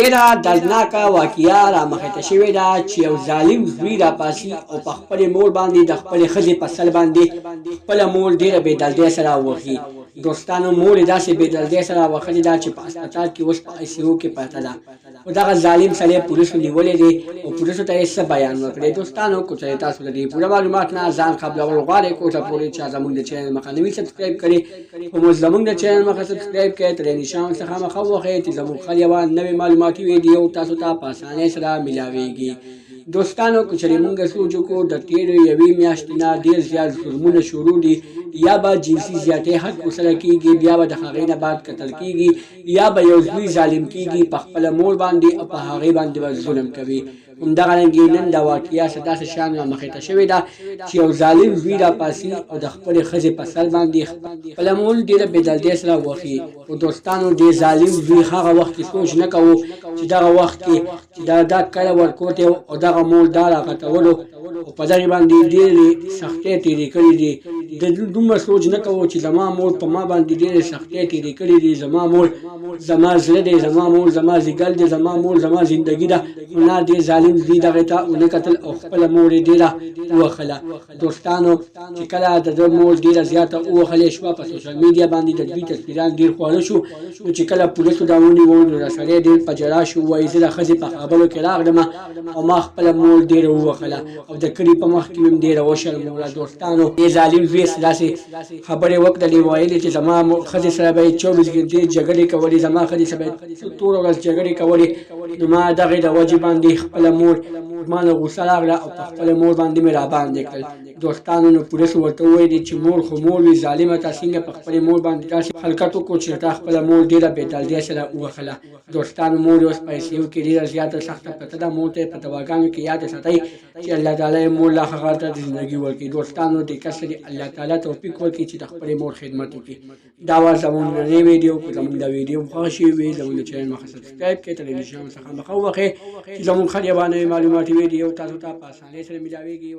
ډیره دردناکه واقعه رامخته شوې ده چې یو ظالم زوی راپاسي او په خپلې مور باندې د خپلې ښځې په سر باندې خپله مور ډیره بېدردۍ سره وهي. دوستانو مور یې داسې بېدردۍ سره وهلې ده چې په هسپتال کې اوس په ICU کې پرته ده. خو دغه ظالم سړی پولیسو نیولی دی او پولیسو ته یې څه بیان وکړی. دوستانو که چېرې تاسو د دې پوره معلومات نه ځان قبلول غواړئ کوټه پورې چا زموږ د چینل مخه نه وي سبسکرایب کړې خو موږ زموږ د چینل مخه سبسکرایب کړئ تر نشان څخه مخه ووهئ چې زموږ هر یوه نوې معلوماتي ویډیو تاسو ته په اسانۍ سره میلاویږي. دوستانو که چېرې موږ سوچ وکړو د تېرې یوې میاشتې نه ډېر زیات ظلمونه شروع دي، یا به جنسي زیاتۍ حد ورسره کېږي، بیا به د هغې نه بعد قتل کېږي، یا به یو زوی ظالم کېږي په خپله مور باندې او په هغې باندې به ظلم کوي. همدغرنګې نن دا واقعه څه داسې شان رامخته شوې ده چې یو ظالم زوی راپاسي او د خپلې ښځې په سر باندې خپله مور ډېره بېدردۍ سره وهي. خو دوستانو دې ظالم زوی هغه وخت کې سوچ نه کوو چې دغه وخت کې چې دا کله ورکوټی او دغه مور دا راغټولو او په دغې باندې ډېرې سختۍ تېرې کړي دي. د دومره سوچ نه کوو چې زما مور په ما باندې ډېرې سختۍ تېرې کړي دي، زما مور زما زړه دی، زما مور زما ځیګر دی، زما مور زما زندګي ده. خو نه دې ظالم زوی دغې ته ونه کتل او خپله مور یې ډېره ووهله. دوستانو چې کله د ده مور ډېره زیاته ووهلې شوه په سوشل میډیا باندې د دوی تصویران ډېر خواړه شو، نو چې کله پولیسو دا ونیوه نو دا سړی ډېر په ژړا شو، وایي زه د ښځې په خبرو کې راغلمه او ما خپله مور ډېره ووهله او د کلي په مخ کې مې ډېره وشرموله. دوستانو دې ظالم زوی داسې خبرې وکړلې، ویلې چې زما ښځې سره به یې 24 ګنټې جګړې کولې، زما ښځې سره به یې توره ورځ جګړې کولې. نو ما دغې د وجې باندې خپله مور ما نه غوسه راغله او په خپله مور باندې مې راباندې کړل. دوستانو نو پولیسو ورته وویلې چې مور خو مور وي، ظالمه تا څنګه په خپلې مور باندې داسې حرکت وکړو چې تا خپله مور ډېره بېدردۍ سره ووهله. دوستانو مور یې اوس په ICU کې ډېره زیاته سخته پرته ده. مور ته یې په دواګانو کې یاد ساتئ چې الله تعالی یې مور لا هغه ته د زندګي ورکړي. دوستانو دې کس ته الله تعالی توفیق ورکړي چې د خپلې مور خدمت وکړي. دا وه زموږ نننۍ ویډیو. که زموږ دا ویډیو خوښ شوې وي زموږ د چینل مخه سبسکرایب کړئ تر نشان څخه مخه ووهئ چې زموږ هر یوه نوې معلوماتي ویډیو تاسو ته په اسانۍ سره میلاویږي.